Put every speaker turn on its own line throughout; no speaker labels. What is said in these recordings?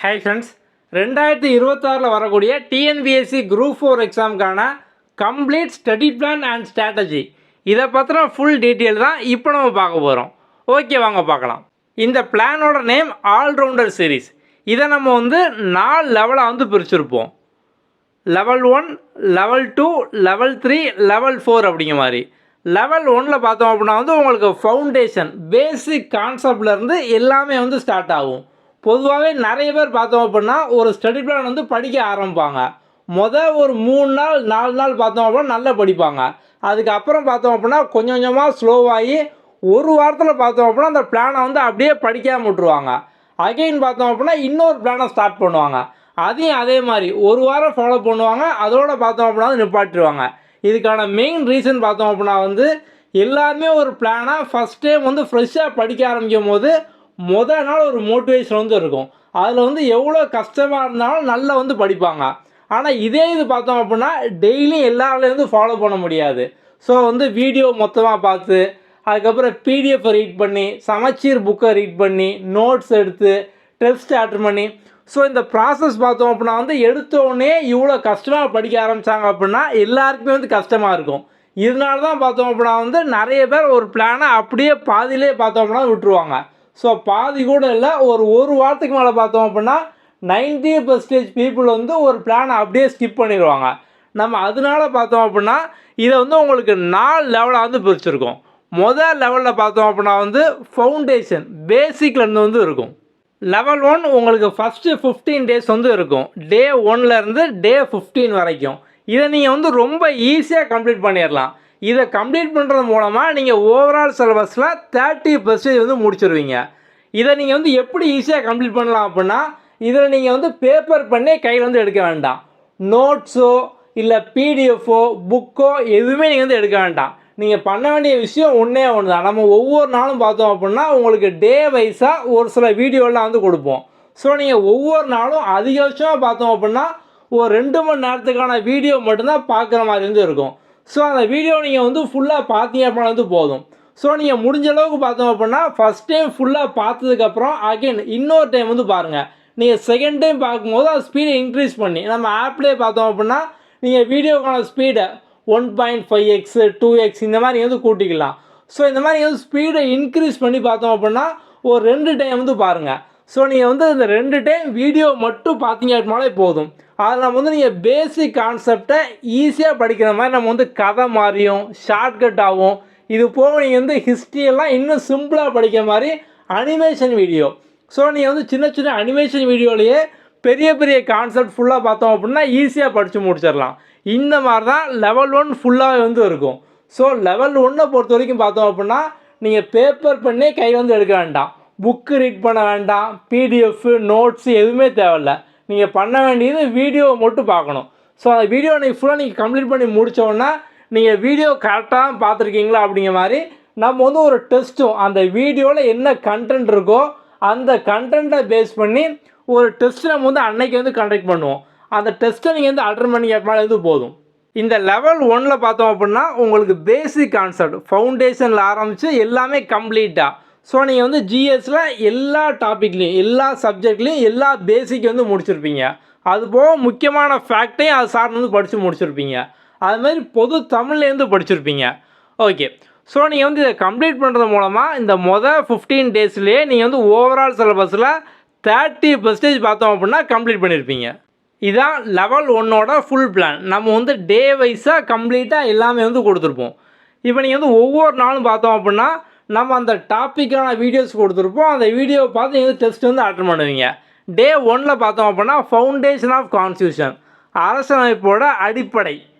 Hi friends, 2026 வரக்கூடிய TNPSC group 4 எக்ஸாமுக்கான complete study plan and strategy இதை பற்றின ஃபுல் டீட்டெயில் தான் இப்போ நம்ம பார்க்க போகிறோம். ஓகே, வாங்க பார்க்கலாம். இந்த பிளானோட நேம் ஆல்ரவுண்டர் சீரீஸ். இதை நம்ம 4 லெவலாக பிரிச்சுருப்போம். லெவல் 1, லெவல் 2, லெவல் 3, லெவல் 4 அப்படிங்கிற மாதிரி. லெவல் 1ல் பார்த்தோம் அப்படின்னா உங்களுக்கு ஃபவுண்டேஷன் பேசிக் கான்செப்ட்லேருந்து எல்லாமே ஸ்டார்ட் ஆகும். பொதுவாகவே நிறைய பேர் பார்த்தோம் அப்படின்னா ஒரு ஸ்டடி பிளான் படிக்க ஆரம்பிப்பாங்க. ஒரு 3 நாள் 4 நாள் பார்த்தோம் அப்படின்னா நல்லா படிப்பாங்க. அதுக்கப்புறம் பார்த்தோம் அப்படின்னா கொஞ்சம் கொஞ்சமாக ஸ்லோவாகி ஒரு வாரத்தில் பார்த்தோம் அப்படின்னா அந்த பிளானை அப்படியே படிக்காமல் விட்டுருவாங்க. அகெயின் பார்த்தோம் அப்படின்னா இன்னொரு பிளானை ஸ்டார்ட் பண்ணுவாங்க. அதையும் அதே மாதிரி ஒரு வாரம் ஃபாலோ பண்ணுவாங்க. அதோடு பார்த்தோம் அப்படின்னா நிப்பாட்டிடுவாங்க. இதுக்கான மெயின் ரீசன் பார்த்தோம் அப்படின்னா எல்லாருமே ஒரு பிளானை ஃபஸ்ட் டைம் ஃப்ரெஷ்ஷாக படிக்க ஆரம்பிக்கும் போது முதல் நாள் ஒரு மோட்டிவேஷன் இருக்கும். அதில் எவ்வளோ கஷ்டமாக இருந்தாலும் நல்லா படிப்பாங்க. ஆனால் இதே இது பார்த்தோம் அப்படின்னா டெய்லியும் எல்லாருலேயும் ஃபாலோ பண்ண முடியாது. ஸோ வீடியோ மொத்தமாக பார்த்து அதுக்கப்புறம் பிடிஎஃப் ரீட் பண்ணி சமச்சீர் புக்கை ரீட் பண்ணி நோட்ஸ் எடுத்து டெஸ்ட் அட்டன் பண்ணி ஸோ இந்த ப்ராசஸ் பார்த்தோம் அப்படின்னா எடுத்தோடனே இவ்வளோ கஷ்டமாக படிக்க ஆரம்பித்தாங்க அப்படின்னா எல்லாருக்குமே கஷ்டமாக இருக்கும். இதனால தான் பார்த்தோம் அப்படின்னா நிறைய பேர் ஒரு பிளானை அப்படியே பாதியிலே பார்த்தோம் அப்படின்னா விட்டுருவாங்க. ஸோ பாதி கூட இல்லை, ஒரு வாரத்துக்கு மேலே பார்த்தோம் அப்படின்னா 90% பீப்புள் ஒரு பிளானை அப்படியே ஸ்கிப் பண்ணிடுவாங்க. நம்ம அதனால பார்த்தோம் அப்படின்னா இதை உங்களுக்கு 4 லெவலாக பிரிச்சுருக்கோம். முதல் லெவலில் பார்த்தோம் அப்படின்னா ஃபவுண்டேஷன் பேசிக்லேருந்து இருக்கும். லெவல் 1 உங்களுக்கு ஃபஸ்ட்டு 15 டேஸ் இருக்கும். டே 1லேருந்து டே 15 வரைக்கும். இதை நீங்கள் ரொம்ப ஈஸியாக கம்ப்ளீட் பண்ணிடலாம். இதை கம்ப்ளீட் பண்ணுறது மூலமாக நீங்கள் ஓவரால் சிலபஸில் 30% முடிச்சிருவீங்க. இதை நீங்கள் எப்படி ஈஸியாக கம்ப்ளீட் பண்ணலாம் அப்படின்னா இதில் நீங்கள் பேப்பர் பண்ணி கையில் எடுக்க வேண்டாம். நோட்ஸோ இல்லை பிடிஎஃப்போ புக்கோ எதுவுமே நீங்கள் எடுக்க வேண்டாம். நீங்கள் பண்ண வேண்டிய விஷயம் ஒன்றே ஒன்று தான். நம்ம ஒவ்வொரு நாளும் பார்த்தோம் அப்படின்னா உங்களுக்கு டே வைஸாக ஒரு சில வீடியோலாம் கொடுப்போம். ஸோ நீங்கள் ஒவ்வொரு நாளும் அதிகபட்சமாக பார்த்தோம் அப்படின்னா ஒரு 2 மணி நேரத்துக்கான வீடியோ மட்டும்தான் பார்க்குற மாதிரி இருக்கும். ஸோ அந்த வீடியோ நீங்கள் ஃபுல்லாக பார்த்தீங்க அப்படின்னா போதும். ஸோ நீங்கள் முடிஞ்ச அளவுக்கு பார்த்தோம் அப்படின்னா ஃபஸ்ட் டைம் ஃபுல்லாக பார்த்ததுக்கப்புறம் அகைன் இன்னொரு டைம் பாருங்கள். நீங்கள் செகண்ட் டைம் பார்க்கும்போது அந்த ஸ்பீடை இன்க்ரீஸ் பண்ணி நம்ம ஆப்லேயே பார்த்தோம் அப்படின்னா நீங்கள் வீடியோக்கான ஸ்பீடை 1.5x 2x இந்த மாதிரி கூட்டிக்கலாம். ஸோ இந்த மாதிரி ஸ்பீடை இன்க்ரீஸ் பண்ணி பார்த்தோம் அப்படின்னா ஒரு 2 டைம் பாருங்கள். ஸோ நீங்கள் இந்த 2 டைம் வீடியோ மட்டும் பார்த்தீங்க அப்படின்னாலே போதும். அதில் நம்ம நீங்கள் பேசிக் கான்செப்டை ஈஸியாக படிக்கிற மாதிரி நம்ம கதை மாதிரியும் ஷார்ட்கட்டாகவும் இது போக நீங்கள் ஹிஸ்ட்ரியெல்லாம் இன்னும் சிம்பிளாக படிக்கிற மாதிரி அனிமேஷன் வீடியோ. ஸோ நீங்கள் சின்ன சின்ன அனிமேஷன் வீடியோலேயே பெரிய பெரிய கான்செப்ட் ஃபுல்லாக பார்த்தோம் அப்படின்னா ஈஸியாக படித்து முடிச்சிடலாம். இந்த மாதிரி தான் லெவல் 1 ஃபுல்லாகவே இருக்கும். ஸோ லெவல் 1 பொறுத்த வரைக்கும் பார்த்தோம் அப்படின்னா நீங்கள் பேப்பர் பண்ணி கையில் எடுக்க வேண்டாம், புக்கு ரீட் பண்ண வேண்டாம், பிடிஎஃப் நோட்ஸு எதுவுமே தேவையில்லை. நீங்கள் பண்ண வேண்டியது வீடியோவை மட்டும் பார்க்கணும். ஸோ அந்த வீடியோ நீங்கள் ஃபுல்லாக நீங்கள் கம்ப்ளீட் பண்ணி முடித்தோன்னா நீங்கள் வீடியோ கரெக்டாக பார்த்துருக்கீங்களா அப்படிங்கிற மாதிரி நம்ம ஒரு டெஸ்ட்டும் அந்த வீடியோவில் என்ன கண்டென்ட் இருக்கோ அந்த கண்டென்ட்டை பேஸ் பண்ணி ஒரு டெஸ்ட் நம்ம அன்னைக்கு கண்டக்ட் பண்ணுவோம். அந்த டெஸ்ட்டை நீங்கள் அட்டன் பண்ணி கேட்பாலே போதும். இந்த லெவல் 1ல் பார்த்தோம் அப்படின்னா உங்களுக்கு பேசிக் கான்செப்ட் ஃபவுண்டேஷனில் ஆரம்பித்து எல்லாமே கம்ப்ளீட்டாக. ஸோ நீங்கள் ஜிஎஸில் எல்லா டாப்பிக்லேயும் எல்லா சப்ஜெக்ட்லேயும் எல்லா பேசிக் முடிச்சிருப்பீங்க. அதுபோக முக்கியமான ஃபேக்டையும் அது சார்ந்து படித்து முடிச்சிருப்பீங்க. அதுமாதிரி பொது தமிழ்லேருந்து படிச்சிருப்பீங்க. ஓகே, ஸோ நீங்கள் இதை கம்ப்ளீட் பண்ணுறது மூலமாக இந்த 15 டேஸ்லேயே நீங்கள் ஓவரால் சிலபஸில் 30% பார்த்தோம் அப்படின்னா கம்ப்ளீட் பண்ணியிருப்பீங்க. இதுதான் லெவல் 1ஓட ஃபுல் பிளான். நம்ம டே வைஸாக கம்ப்ளீட்டாக எல்லாமே கொடுத்துருப்போம். இப்போ நீங்கள் ஒவ்வொரு நாளும் பார்த்தோம் அப்படின்னா நம்ம அந்த டாப்பிக்கான வீடியோஸ் கொடுத்துருப்போம். அந்த வீடியோவை பார்த்து நீங்கள் டெஸ்ட் அட்டன் பண்ணுவீங்க. டே 1ல் பார்த்தோம் அப்படின்னா ஃபவுண்டேஷன் ஆஃப் கான்ஸ்டியூஷன் அரசமைப்போட அடிப்படை.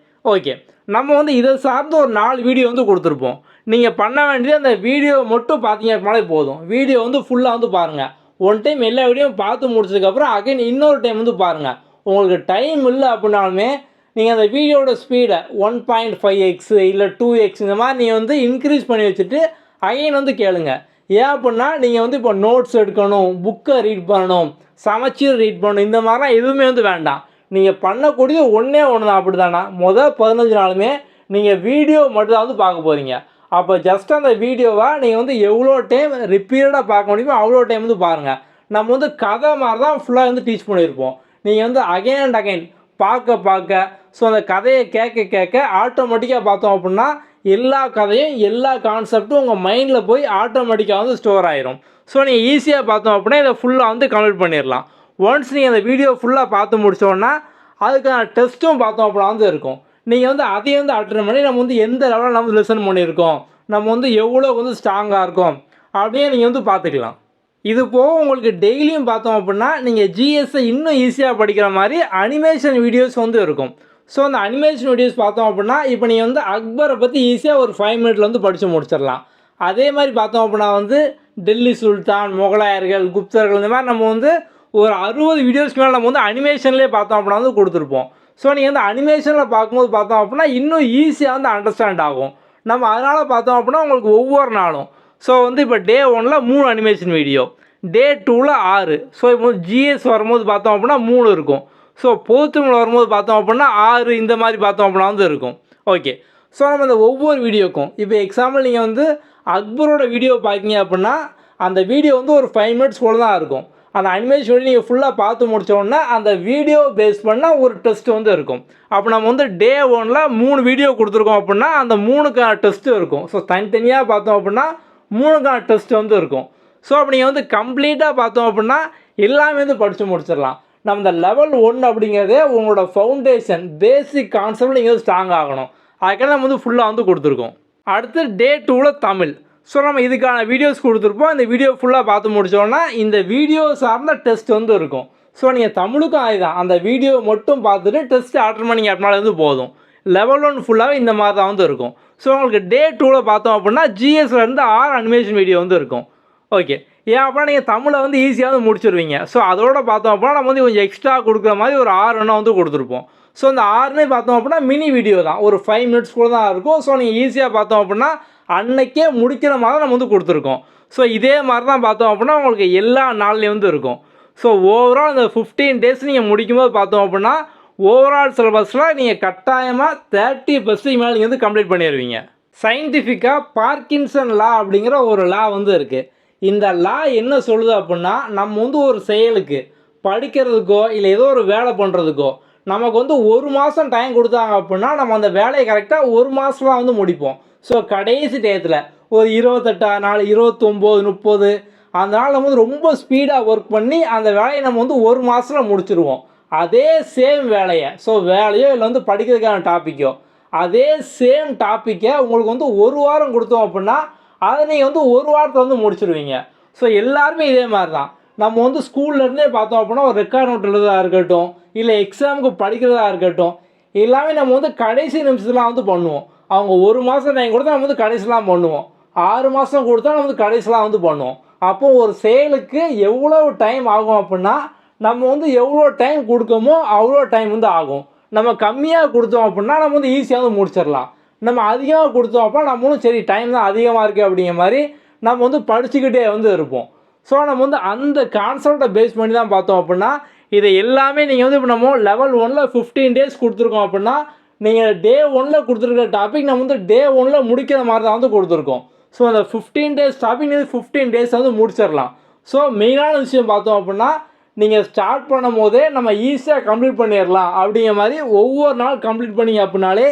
ஓகே, நம்ம இதை சார்ந்து ஒரு 4 வீடியோ கொடுத்துருப்போம். நீங்கள் பண்ண வேண்டியது அந்த வீடியோ மட்டும் பார்த்தீங்க அப்படின்னாலே போதும். வீடியோ ஃபுல்லாக பாருங்கள். ஒன் டைம் எல்லா வீடியோவும் பார்த்து முடிச்சதுக்கப்புறம் அகைன் இன்னொரு டைம் பாருங்கள். உங்களுக்கு டைம் இல்லை அப்படின்னாலுமே நீங்கள் அந்த வீடியோட ஸ்பீடை 1.5x இல்லை 2x இந்த மாதிரி நீங்கள் இன்க்ரீஸ் பண்ணி வச்சுட்டு அகைன் கேளுங்க. ஏன் அப்படின்னா நீங்கள் இப்போ நோட்ஸ் எடுக்கணும், புக்கை ரீட் பண்ணணும், சமச்சீர் ரீட் பண்ணணும், இந்த மாதிரிலாம் எதுவுமே வேண்டாம். நீங்கள் பண்ணக்கூடிய ஒன்றே ஒன்று தான். அப்படி தானே 15 நாளுமே நீங்கள் வீடியோ மட்டும் தான் பார்க்க போகிறீங்க. அப்போ ஜஸ்ட் அந்த வீடியோவை நீங்கள் எவ்வளோ டைம் ரிப்பீட்டடாக பார்க்க முடியுமோ அவ்வளோ டைம் பாருங்கள். நம்ம வந்து கதை மாதிரி தான் ஃபுல்லாக வந்து டீச் பண்ணியிருப்போம். நீங்கள் வந்து அகைன் அண்ட் அகைன் பார்க்க ஸோ அந்த கதையை கேட்க ஆட்டோமேட்டிக்காக பார்த்தோம் அப்படின்னா எல்லா கதையும் எல்லா கான்செப்ட்டும் உங்கள் மைண்டில் போய் ஆட்டோமேட்டிக்காக வந்து ஸ்டோர் ஆயிரும். ஸோ நீங்கள் ஈஸியாக பார்த்தோம் அப்படின்னா இதை ஃபுல்லாக வந்து கம்ப்ளீட் பண்ணிடலாம். ஒன்ஸ் நீங்கள் அந்த வீடியோ ஃபுல்லாக பார்த்து முடித்தோன்னா அதுக்கான டெஸ்ட்டும் பார்த்தோம் அப்படின்னா வந்து இருக்கும். நீங்கள் வந்து அதையும் வந்து அட்டெண்ட் பண்ணி நம்ம வந்து எந்த லெவலில் நம்ம லிசன் பண்ணியிருக்கோம், நம்ம வந்து எவ்வளோ வந்து ஸ்ட்ராங்காக இருக்கும் அப்படியே நீங்கள் வந்து பார்த்துக்கலாம். இது போக உங்களுக்கு டெய்லியும் பார்த்தோம் அப்படின்னா நீங்கள் ஜிஎஸ்ஸை இன்னும் ஈஸியாக படிக்கிற மாதிரி அனிமேஷன் வீடியோஸ் வந்து இருக்கும். ஸோ அந்த அனிமேஷன் வீடியோஸ் பார்த்தோம் அப்படின்னா இப்போ நீங்கள் வந்து அக்பரை பற்றி ஈஸியாக ஒரு 5 மினிட்ல வந்து படித்து முடிச்சிடலாம். அதே மாதிரி பார்த்தோம் அப்படின்னா வந்து டெல்லி சுல்தான், முகலாயர்கள், குப்தர்கள், இந்த மாதிரி நம்ம வந்து ஒரு 60 வீடியோஸ்க்கு மேலே நம்ம வந்து அனிமேஷன்லேயே பார்த்தோம் அப்படின்னா வந்து கொடுத்துருப்போம். ஸோ நீங்கள் வந்து அனிமேஷனில் பார்க்கும்போது பார்த்தோம் அப்படின்னா இன்னும் ஈஸியாக வந்து அண்டர்ஸ்டாண்ட் ஆகும். நம்ம அதனால் பார்த்தோம் அப்படின்னா உங்களுக்கு ஒவ்வொரு நாளும் ஸோ வந்து இப்போ டே 1ல் 3 அனிமேஷன் வீடியோ, டே 2ல் 6. ஸோ இப்போ ஜிஎஸ் வரும்போது பார்த்தோம் அப்படின்னா 3 இருக்கும். ஸோ பொதுத்தமிழ் வரும்போது பார்த்தோம் அப்படின்னா 6 இந்த மாதிரி பார்த்தோம் அப்படின்னா வந்து இருக்கும். ஓகே, ஸோ நம்ம இந்த ஒவ்வொரு வீடியோக்கும் இப்போ எக்ஸாம்பிள் நீங்கள் வந்து அக்பரோட வீடியோ பார்க்கிங்க அப்படின்னா அந்த வீடியோ வந்து ஒரு 5 மினிட்ஸ் போல தான் இருக்கும். அந்த அனிமேஷன் வீடியோ நீங்கள் ஃபுல்லாக பார்த்து முடித்தோடனே அந்த வீடியோ பேஸ் பண்ணால் ஒரு டெஸ்ட் வந்து இருக்கும். அப்போ நம்ம வந்து டே 1ல் 3 வீடியோ கொடுத்துருக்கோம் அப்படின்னா அந்த 3க்கான டெஸ்ட்டு இருக்கும். ஸோ தனித்தனியாக பார்த்தோம் அப்படின்னா 3க்கான டெஸ்ட் வந்து இருக்கும். ஸோ அப்போ நீங்கள் வந்து கம்ப்ளீட்டாக பார்த்தோம் அப்படின்னா எல்லாமே வந்து படித்து முடிச்சிடலாம். நம்ம இந்த லெவல் 1 அப்படிங்கிறதே உங்களோட ஃபவுண்டேஷன் பேசிக் கான்செப்ட் நீங்கள் வந்து ஸ்ட்ராங் ஆகணும். அதுக்காக நம்ம வந்து ஃபுல்லாக வந்து கொடுத்துருக்கோம். அடுத்து டே 2ல் தமிழ். ஸோ நம்ம இதுக்கான வீடியோஸ் கொடுத்துருப்போம். இந்த வீடியோ ஃபுல்லாக பார்த்து முடித்தோன்னா இந்த வீடியோ சார்ந்த டெஸ்ட் வந்து இருக்கும். ஸோ நீங்கள் தமிழுக்கும் அதுதான் அந்த வீடியோ மட்டும் பார்த்துட்டு டெஸ்ட் அட்டெண்ட் பண்ணிங்க அப்படின்னாலே வந்து போதும். லெவல் 1 ஃபுல்லாகவே இந்த மாதிரி தான் வந்து இருக்கும். ஸோ உங்களுக்கு டே 2ல் பார்த்தோம் அப்படின்னா ஜிஎஸ்லேருந்து 6 அனிமேஷன் வீடியோ வந்து இருக்கும். ஓகே, ஏன் அப்படின்னா நீங்கள் தமிழை வந்து ஈஸியாக வந்து முடிச்சிருவீங்க. ஸோ அதோட பார்த்தோம் அப்படின்னா நம்ம வந்து கொஞ்சம் எக்ஸ்ட்ரா கொடுக்குற மாதிரி ஒரு 6 எண்ணம் வந்து கொடுத்துருப்போம். ஸோ அந்த 6மே பார்த்தோம் அப்படின்னா மினி வீடியோ தான், ஒரு 5 மினிட்ஸ் கூட தான் இருக்கும். ஸோ நீங்கள் ஈஸியாக பார்த்தோம் அப்படின்னா அன்னைக்கே முடிக்கிற மாதிரி நம்ம வந்து கொடுத்துருக்கோம். ஸோ இதே மாதிரி தான் பார்த்தோம் அப்படின்னா உங்களுக்கு எல்லா நாள்லேயும் வந்து இருக்கும். ஸோ ஓவரால் இந்த 15 டேஸ் நீங்கள் முடிக்கும்போது பார்த்தோம் அப்படின்னா ஓவரால் சிலபஸில் நீங்கள் கட்டாயமாக 30% மேலே நீங்கள் வந்து கம்ப்ளீட் பண்ணிடுவீங்க. சயின்டிஃபிக்காக பார்க்கின்சன் லா அப்படிங்கிற ஒரு லா வந்து இருக்குது. இந்த லா என்ன சொல்லுது அப்படின்னா நம்ம வந்து ஒரு செயலுக்கு படிக்கிறதுக்கோ இல்லை ஏதோ ஒரு வேலை பண்ணுறதுக்கோ நமக்கு வந்து 1 மாதம் டைம் கொடுத்தாங்க அப்படின்னா நம்ம அந்த வேலையை கரெக்டாக 1 மாதம் தான் வந்து முடிப்போம். ஸோ கடைசி டயத்தில் ஒரு 28 நாள், 29, 30 அந்த நாள் நம்ம வந்து ரொம்ப ஸ்பீடாக ஒர்க் பண்ணி அந்த வேலையை நம்ம வந்து 1 மாதத்தில் முடிச்சிருவோம். அதே சேம் வேலையை வேலையோ இல்லை வந்து படிக்கிறதுக்கான டாப்பிக்கோ அதே சேம் டாப்பிக்கை உங்களுக்கு வந்து 1 வாரம் கொடுத்தோம் அப்படின்னா அதை நீங்கள் வந்து 1 வாரத்தை வந்து முடிச்சிடுவீங்க. ஸோ எல்லாருமே இதே மாதிரி தான். நம்ம வந்து ஸ்கூல்லேருந்தே பார்த்தோம் அப்படின்னா ஒரு ரெக்கார்ட் நோட் எழுதுறதா இருக்கட்டும் இல்லை எக்ஸாமுக்கு படிக்கிறதா இருக்கட்டும் எல்லாமே நம்ம வந்து கடைசி நிமிஷத்துலாம் வந்து பண்ணுவோம். அவங்க 1 மாதம் டைம் கொடுத்தா நம்ம வந்து கடைசிலாம் பண்ணுவோம். 6 மாதம் கொடுத்தா நம்ம வந்து கடைசிலாம் வந்து பண்ணுவோம். அப்போது ஒரு செயலுக்கு எவ்வளோ டைம் ஆகும் அப்படின்னா நம்ம வந்து எவ்வளோ டைம் கொடுக்கமோ அவ்வளோ டைம் வந்து ஆகும். நம்ம கம்மியாக கொடுத்தோம் அப்படின்னா நம்ம வந்து ஈஸியாக வந்து முடிச்சிடலாம். நம்ம அதிகமாக கொடுத்தோம் அப்படின்னா நம்மளும் சரி டைம் தான் அதிகமாக இருக்குது அப்படிங்கிற மாதிரி நம்ம வந்து படிச்சுக்கிட்டே வந்து இருப்போம். ஸோ நம்ம வந்து அந்த கான்செப்டை பேஸ் பண்ணி தான் பார்த்தோம் அப்படின்னா இதை எல்லாமே நீங்கள் வந்து இப்போ நம்ம லெவல் 1ல் 15 டேஸ் கொடுத்துருக்கோம் அப்படின்னா நீங்கள் டே 1ல் கொடுத்துருக்க டாபிக் நம்ம வந்து டே 1ல் முடிக்கிற மாதிரி தான் வந்து கொடுத்துருக்கோம். ஸோ அந்த 15 டேஸ் டாபிக் நீங்கள் 15 டேஸ் வந்து முடிச்சிடலாம். ஸோ மெயினான விஷயம் பார்த்தோம் அப்படின்னா நீங்கள் ஸ்டார்ட் பண்ணும் போதே நம்ம ஈஸியாக கம்ப்ளீட் பண்ணிடலாம் அப்படிங்கிற மாதிரி ஒவ்வொரு நாள் கம்ப்ளீட் பண்ணிங்க அப்படின்னாலே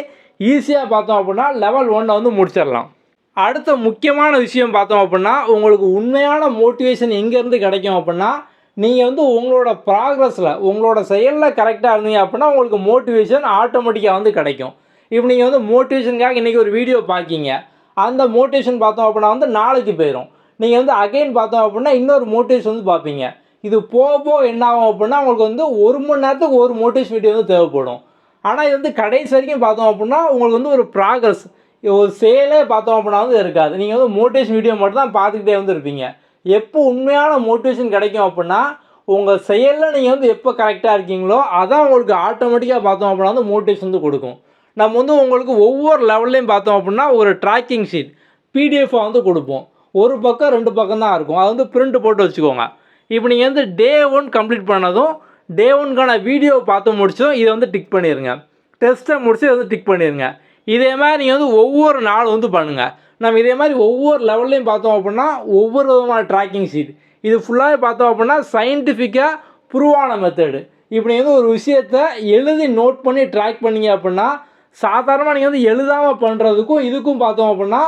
ஈஸியாக பார்த்தோம் அப்படின்னா லெவல் 1 வந்து முடிச்சிடலாம். அடுத்த முக்கியமான விஷயம் பார்த்தோம் அப்படின்னா உங்களுக்கு உண்மையான மோட்டிவேஷன் எங்கேருந்து கிடைக்கும் அப்படின்னா நீங்கள் வந்து உங்களோட ப்ராக்ரஸில் உங்களோட செயலில் கரெக்டாக இருந்தீங்க அப்படின்னா உங்களுக்கு மோட்டிவேஷன் ஆட்டோமேட்டிக்காக வந்து கிடைக்கும். இப்போ நீங்கள் வந்து மோட்டிவேஷனுக்காக இன்றைக்கி ஒரு வீடியோ பார்க்கிங்க, அந்த மோட்டிவேஷன் பார்த்தோம் அப்படின்னா வந்து நாளைக்கு போயிடும். நீங்கள் வந்து அகைன் பார்த்தோம் அப்படின்னா இன்னொரு மோட்டிவேஷன் வந்து பார்ப்பீங்க. இது போக என்ன ஆகும் அப்படின்னா உங்களுக்கு வந்து 1 மணி நேரத்துக்கு ஒரு மோட்டிவேஷன் வீடியோ வந்து தேவைப்படும். ஆனால் இது வந்து கடைசி வரைக்கும் பார்த்தோம் அப்படின்னா உங்களுக்கு வந்து ஒரு ப்ராக்ரஸ் ஒரு சேலே பார்த்தோம் அப்படின்னா வந்து இருக்காது. நீங்கள் வந்து மோட்டிவேஷன் வீடியோ மட்டும் தான் பார்த்துக்கிட்டே வந்து இருப்பீங்க. எப்போ உண்மையான மோட்டிவேஷன் கிடைக்கும் அப்படின்னா உங்கள் செயலில் நீங்கள் வந்து எப்போ கரெக்டாக இருக்கீங்களோ அதான் உங்களுக்கு ஆட்டோமேட்டிக்காக பார்த்தோம் அப்படின்னா வந்து மோட்டிவேஷன் வந்து கொடுக்கும். நம்ம வந்து உங்களுக்கு ஒவ்வொரு லெவல்லையும் பார்த்தோம் அப்படின்னா ஒரு ட்ராக்கிங் ஷீட் பிடிஎஃபாக வந்து கொடுப்போம். ஒரு பக்கம் 2 பக்கம் தான் இருக்கும். அதை வந்து பிரிண்ட் போட்டு வச்சுக்கோங்க. இப்போ நீங்கள் வந்து டே 1 கம்ப்ளீட் பண்ணதும் டே 1க்கான வீடியோ பார்த்து முடிச்சதும் இதை வந்து டிக் பண்ணிடுங்க. டெஸ்ட்டை முடிச்சு இதை வந்து டிக் பண்ணிடுங்க. இதே மாதிரி நீங்கள் வந்து ஒவ்வொரு நாள் வந்து பண்ணுங்கள். நம்ம இதே மாதிரி ஒவ்வொரு லெவல்லையும் பார்த்தோம் அப்படின்னா ஒவ்வொரு விதமான ட்ராக்கிங் ஷீட் இது ஃபுல்லாகவே பார்த்தோம் அப்படின்னா சயின்டிஃபிக்காக ப்ரூவான மெத்தடு. இப்படி வந்து ஒரு விஷயத்தை எழுதி நோட் பண்ணி ட்ராக் பண்ணிங்க அப்படின்னா சாதாரணமாக நீங்கள் வந்து எழுதாமல் பண்ணுறதுக்கும் இதுக்கும் பார்த்தோம் அப்படின்னா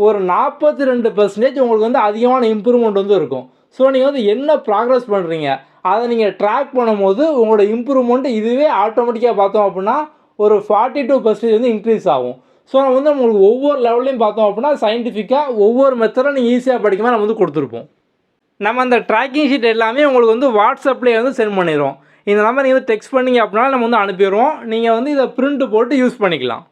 ஒரு 42% உங்களுக்கு வந்து அதிகமான இம்ப்ரூவ்மெண்ட் வந்து இருக்கும். ஸோ நீங்கள் வந்து என்ன ப்ராக்ரஸ் பண்ணுறீங்க அதை நீங்கள் ட்ராக் பண்ணும்போது உங்களோட இம்ப்ரூவ்மெண்ட் இதுவே ஆட்டோமேட்டிக்காக பார்த்தோம் அப்படின்னா ஒரு 42% வந்து இன்க்ரீஸ் ஆகும். ஸோ நம்ம வந்து உங்களுக்கு ஒவ்வொரு லெவல்லையும் பார்த்தோம் அப்படின்னா சயின்டிஃபிக்காக ஒவ்வொரு மெத்தடும் நீங்கள் ஈஸியாக படிக்குமா நம்ம வந்து கொடுத்துருப்போம். நம்ம அந்த ட்ராக்கிங் ஷீட் எல்லாமே உங்களுக்கு வந்து வாட்ஸ்அப்லேயே வந்து சென்ட் பண்ணிடுவோம். இந்த நம்பர் நீங்கள் வந்து டெக்ஸ்ட் பண்ணிங்க அப்படின்னா நம்ம வந்து அனுப்பிடுவோம். நீங்கள் வந்து இதை பிரிண்ட் போட்டு யூஸ் பண்ணிக்கலாம்.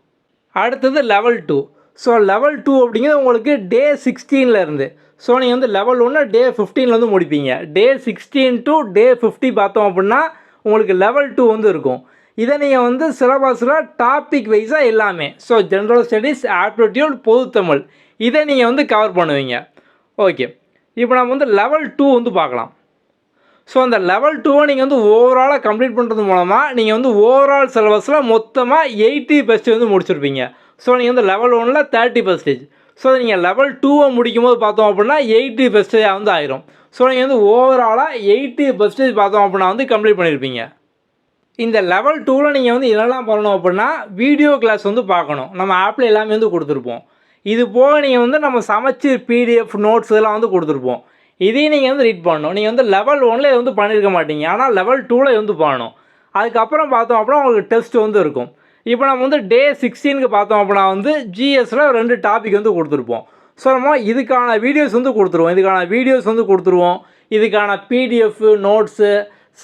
அடுத்தது லெவல் 2. ஸோ லெவல் 2 அப்படிங்கிறது உங்களுக்கு டே 16லேருந்து. ஸோ நீங்கள் வந்து லெவல் 1 டே 15லேருந்து முடிப்பீங்க. டே 16 டு டே 50 பார்த்தோம் அப்படின்னா உங்களுக்கு லெவல் 2 வந்து இருக்கும். இதை நீங்கள் வந்து சிலபஸில் டாபிக் வைஸாக எல்லாமே ஸோ ஜென்ரல் ஸ்டடீஸ், ஆப்டிடியூட், பொதுத்தமிழ் இதை நீங்கள் வந்து கவர் பண்ணுவீங்க. ஓகே, இப்போ நம்ம வந்து லெவல் 2 வந்து பார்க்கலாம். ஸோ அந்த லெவல் 2வை நீங்கள் வந்து ஓவராலாக கம்ப்ளீட் பண்ணுறது மூலமாக நீங்கள் வந்து ஓவரால் சிலபஸில் மொத்தமாக 80% வந்து முடிச்சிருப்பீங்க. ஸோ நீங்கள் வந்து லெவல் 1ல் 30%. ஸோ நீங்கள் லெவல் 2வை முடிக்கும் போது பார்த்தோம் அப்படின்னா 80% வந்து ஆயிரும். ஸோ நீங்கள் வந்து ஓவராலாக 80% பார்த்தோம் அப்படின்னா வந்து கம்ப்ளீட் பண்ணியிருப்பீங்க. இந்த லெவல் 2வில் நீங்கள் வந்து என்னெல்லாம் பண்ணணும் அப்படின்னா வீடியோ கிளாஸ் வந்து பார்க்கணும். நம்ம ஆப்பில் எல்லாமே வந்து கொடுத்துருப்போம். இது போக நீங்கள் வந்து நம்ம சமைச்சு பிடிஎஃப் நோட்ஸ் இதெல்லாம் வந்து கொடுத்துருப்போம். இதையும் நீங்கள் வந்து ரீட் பண்ணணும். நீங்கள் வந்து லெவல் 1ல் வந்து பண்ணியிருக்க மாட்டீங்க, ஆனால் லெவல் 2ல் வந்து பண்ணணும். அதுக்கப்புறம் பார்த்தோம் அப்படின்னா உங்களுக்கு டெஸ்ட் வந்து இருக்கும். இப்போ நம்ம வந்து டே 16க்கு பார்த்தோம் அப்படின்னா வந்து ஜிஎஸ்ல 2 டாபிக் வந்து கொடுத்துருப்போம். ஸோ நம்ம இதுக்கான வீடியோஸ் வந்து கொடுத்துருவோம். இதுக்கான பிடிஎஃப் நோட்ஸு,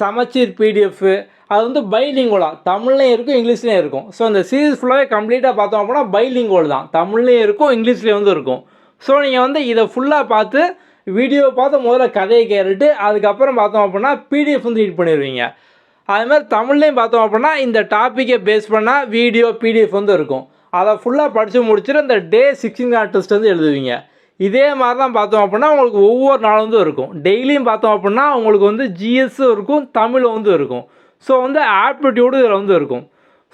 சமச்சீர் பிடிஎஃப் அது வந்து பைலிங்குவலாக தமிழ்லேயும் இருக்கும், இங்கிலீஷ்லேயும் இருக்கும். ஸோ அந்த சீரீஸ் ஃபுல்லாகவே கம்ப்ளீட்டாக பார்த்தோம் அப்படின்னா பைலிங்குவல் தான், தமிழ்லேயும் இருக்கும், இங்கிலீஷ்லேயும் வந்து இருக்கும். ஸோ நீங்கள் வந்து இதை ஃபுல்லாக பார்த்து வீடியோ பார்த்து முதல்ல கதையை கேட்டுட்டு அதுக்கப்புறம் பார்த்தோம் அப்படின்னா பிடிஎஃப் வந்து ரீட் பண்ணிடுவீங்க. அதுமாதிரி தமிழ்லேயும் பார்த்தோம் அப்படின்னா இந்த டாப்பிக்கை பேஸ் பண்ணால் வீடியோ பிடிஎஃப் வந்து இருக்கும். அதை ஃபுல்லாக படித்து முடிச்சுட்டு இந்த டே 16 டெஸ்ட் வந்து எழுதுவீங்க. இதே மாதிரி தான் பார்த்தோம் அப்படின்னா உங்களுக்கு ஒவ்வொரு நாளும் வந்து இருக்கும். டெய்லியும் பார்த்தோம் அப்படின்னா உங்களுக்கு வந்து ஜிஎஸ்ஸும் இருக்கும், தமிழும் வந்து இருக்கும். ஸோ வந்து ஆப்டிடியூடு இதில் வந்து இருக்கும்.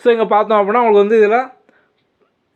ஸோ இங்கே பார்த்தோம் அப்படின்னா உங்களுக்கு வந்து இதில்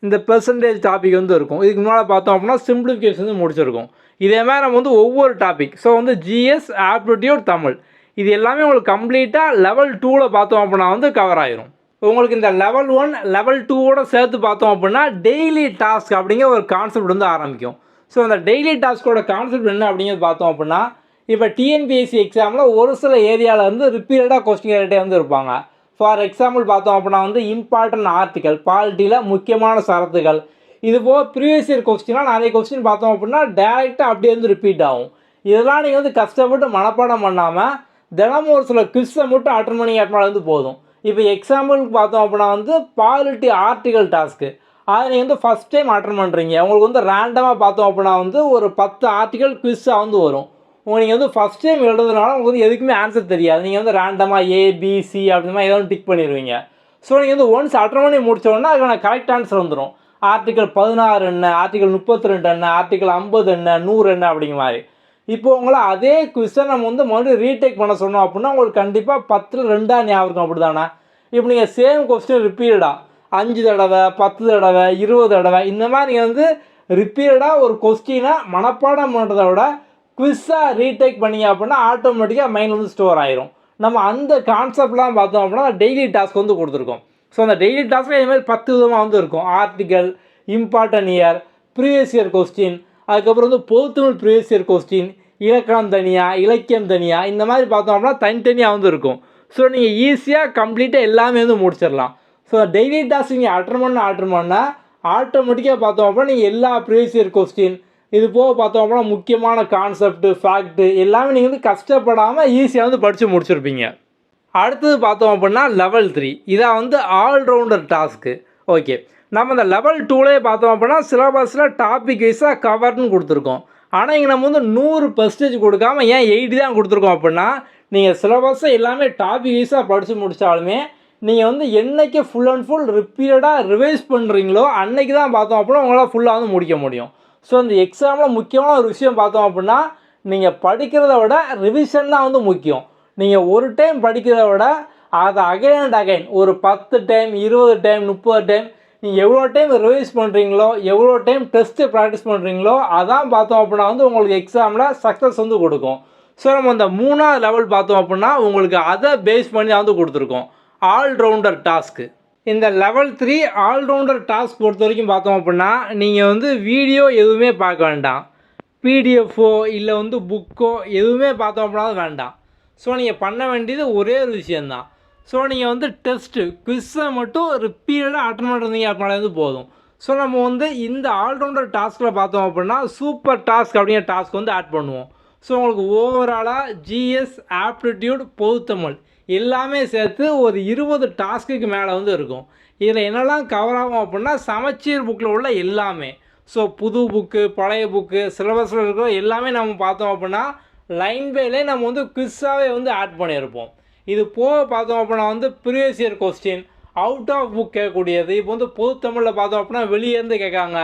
இந்த பெர்சன்டேஜ் டாபிக் வந்து இருக்கும். இதுக்கு முன்னால் பார்த்தோம் அப்படின்னா சிம்பிளிஃபிகேஷன் வந்து முடிச்சிருக்கும். இதே மாதிரி நம்ம வந்து ஒவ்வொரு டாபிக் ஸோ வந்து ஜிஎஸ், ஆப்டிடியூட், தமிழ் இது எல்லாமே உங்களுக்கு கம்ப்ளீட்டாக லெவல் 2ல் பார்த்தோம் அப்படின்னா வந்து கவர் ஆயிரும். உங்களுக்கு இந்த லெவல் 1 லெவல் 2வோட சேர்த்து பார்த்தோம் அப்படின்னா டெய்லி டாஸ்க் அப்படிங்கிற ஒரு கான்செப்ட் வந்து ஆரம்பிக்கும். ஸோ அந்த டெய்லி டாஸ்கோட கான்செப்ட் என்ன அப்படிங்கிறது பார்த்தோம் அப்படின்னா இப்போ டிஎன்பிஎஸ்சி எக்ஸாமில் ஒரு சில ஏரியாவில் வந்து ரிப்பீட்டடாக கொஸ்டின் கேட்டுகிட்டே வந்து இருப்பாங்க. ஃபார் எக்ஸாம்பிள் பார்த்தோம் அப்படின்னா வந்து இம்பார்ட்டன்ட் ஆர்டிக்கல், பாலிட்டியில் முக்கியமான சரத்துகள், இது போக ப்ரீவியஸ் இயர் கொஸ்டினாக நிறைய கொஸ்டின் பார்த்தோம் அப்படின்னா டேரெக்டாக அப்படியே வந்து ரிப்பீட் ஆகும். இதெல்லாம் நீங்கள் வந்து கஷ்டப்பட்டு மனப்பாடம் பண்ணாமல் தினமும் ஒரு சில குவிஸை மட்டும் அட்டன் பண்ணி வந்து போதும். இப்போ எக்ஸாம்பிளுக்கு பார்த்தோம் அப்படின்னா வந்து பாலிட்டி ஆர்டிக்கல் டாஸ்க்கு அதை நீங்கள் வந்து ஃபஸ்ட் டைம் அட்டன் பண்ணுறீங்க. உங்களுக்கு வந்து ரேண்டமாக பார்த்தோம் அப்படின்னா வந்து ஒரு 10 ஆர்டிக்கல் குவிஸாக வந்து வரும். நீங்கள் வந்து ஃபஸ்ட் டைம் எழுதுறதுனால உங்களுக்கு வந்து எதுக்குமே ஆன்சர் தெரியாது. நீங்கள் வந்து ரேண்டமாக ஏபிசி அப்படின்ற மாதிரி ஏதாவது டிக் பண்ணிடுவீங்க. ஸோ நீங்கள் வந்து ஒன்ஸ் அட்டன் பண்ணி முடித்தோடனே அதுக்கான கரெக்ட் ஆன்சர் வந்துடும். ஆர்டிக்கல் 16 என்ன, ஆர்டிக்கல் 32 என்ன, ஆர்டிக்கல் 50 என்ன, 100 என்ன அப்படிங்கிற மாதிரி. இப்போ உங்களை அதே குவிஸை நம்ம வந்து மறுபடியும் ரீடேக் பண்ண சொன்னோம் அப்படின்னா உங்களுக்கு கண்டிப்பாக 10ல் 2 ஞாபகம் இருக்கும். அப்படி தானே? இப்போ நீங்கள் சேம் கொஸ்டின் ரிப்பீட்டடாக 5 தடவை, 10 தடவை, 20 தடவை இந்த மாதிரி நீங்கள் வந்து ரிப்பீட்டடாக ஒரு கொஸ்டினை மனப்பாடம் பண்ணுறத விட குவிஸாக ரீடேக் பண்ணிங்க அப்படின்னா ஆட்டோமேட்டிக்காக மைண்டில் வந்து ஸ்டோர் ஆயிரும். நம்ம அந்த கான்செப்ட்லாம் பார்த்தோம் அப்படின்னா டெய்லி டாஸ்க் வந்து கொடுத்துருக்கோம். ஸோ அந்த டெய்லி டாஸ்க்கில் இதேமாதிரி 10 விதமாக வந்து இருக்கும். Article, important year, previous year question, அதுக்கப்புறம் வந்து பொதுத்தமிழ் ப்ரீவியஸ் இயர் கொஸ்டின், இலக்கணம் தனியாக, இலக்கியம் தனியாக, இந்த மாதிரி பார்த்தோம் அப்படின்னா தனித்தனியாக வந்து இருக்கும். ஸோ நீங்கள் ஈஸியாக கம்ப்ளீட்டாக எல்லாமே வந்து முடிச்சிடலாம். ஸோ டெய்லி டாஸ்க் நீங்கள் அட்டன் பண்ணால் ஆட்டோமேட்டிக்காக பார்த்தோம் அப்படின்னா நீங்கள் எல்லா ப்ரீவியஸ் இயர் கொஸ்டின் இது போக பார்த்தோம் அப்படின்னா முக்கியமான கான்செப்ட்டு, ஃபேக்ட்டு எல்லாமே நீங்கள் வந்து கஷ்டப்படாமல் ஈஸியாக வந்து படித்து முடிச்சிருப்பீங்க. அடுத்தது பார்த்தோம் அப்படின்னா லெவல் 3 இதான் வந்து ஆல்ரவுண்டர் டாஸ்க்கு. ஓகே, நம்ம இந்த லெவல் 2லேயே பார்த்தோம் அப்படின்னா சிலபஸில் டாபிக் வைஸாக கவர்னு கொடுத்துருக்கோம். ஆனால் இங்கே நம்ம வந்து 100% கொடுக்காமல் ஏன் 80 தான் கொடுத்துருக்கோம் அப்படின்னா நீங்கள் சிலபஸை எல்லாமே டாபிக் வைஸாக படித்து முடித்தாலுமே நீங்கள் வந்து என்றைக்கு ஃபுல் அண்ட் ஃபுல் ரிப்பீட்டடாக ரிவைஸ் பண்ணுறீங்களோ அன்றைக்கி தான் பார்த்தோம் அப்படின்னா உங்களால் ஃபுல்லாக வந்து முடிக்க முடியும். ஸோ இந்த எக்ஸாமில் முக்கியமான ஒரு விஷயம் பார்த்தோம் அப்படின்னா நீங்கள் படிக்கிறத விட ரிவிஷன் தான் வந்து முக்கியம். நீங்கள் ஒரு டைம் படிக்கிறத விட அதை அகைன் அண்ட் அகைன் ஒரு 10 டைம், 20 டைம், 30 டைம் நீங்கள் எவ்வளோ டைம் ரிவைஸ் பண்ணுறீங்களோ, எவ்வளோ டைம் டெஸ்ட்டு ப்ராக்டிஸ் பண்ணுறீங்களோ அதான் பார்த்தோம் அப்படின்னா வந்து உங்களுக்கு எக்ஸாமில் சக்ஸஸ் வந்து கொடுக்கும். ஸோ நம்ம அந்த 3வது லெவல் பார்த்தோம் அப்படின்னா உங்களுக்கு அதை பேஸ் பண்ணி தான் வந்து கொடுத்துருக்கோம், ஆல்ரவுண்டர் டாஸ்க்கு. இந்த லெவல் 3 ஆல்ரவுண்டர் டாஸ்க் பொறுத்த வரைக்கும் பார்த்தோம் அப்படின்னா நீங்கள் வந்து வீடியோ எதுவுமே பார்க்க வேண்டாம், பிடிஎஃப்போ இல்லை வந்து புக்கோ எதுவுமே பார்த்தோம் அப்படின்னா வேண்டாம். ஸோ நீங்கள் பண்ண வேண்டியது ஒரே ஒரு விஷயந்தான். ஸோ நீங்கள் வந்து டெஸ்ட்டு குவிஸை மட்டும் ரிப்பீட்டடாக அட்டன் பண்ணிருந்தீங்க அப்படின்னாலே வந்து போதும். ஸோ நம்ம வந்து இந்த ஆல்ரவுண்டர் டாஸ்கில் பார்த்தோம் அப்படின்னா சூப்பர் டாஸ்க் அப்படிங்கிற டாஸ்க் வந்து ஆட் பண்ணுவோம். ஸோ உங்களுக்கு ஓவராலாக ஜிஎஸ், ஆப்டிடியூட், பொதுத்தமிழ் எல்லாமே சேர்த்து ஒரு 20 டாஸ்க்குக்கு மேலே வந்து இருக்கும். இதில் என்னெல்லாம் கவர் ஆகும் அப்படின்னா சமச்சீர் புக்கில் உள்ள எல்லாமே. ஸோ புது புக்கு, பழைய புக்கு, சிலபஸில் இருக்கிற எல்லாமே நம்ம பார்த்தோம் அப்படின்னா லைன் பை லைன் நம்ம வந்து குவிஸாகவே வந்து ஆட் பண்ணியிருப்போம். இது போக பார்த்தோம் அப்படின்னா வந்து previous year question, out of book கேட்கக்கூடியது. இப்போ வந்து பொதுத்தமிழில் பார்த்தோம் அப்படின்னா வெளியேருந்து கேட்காங்க,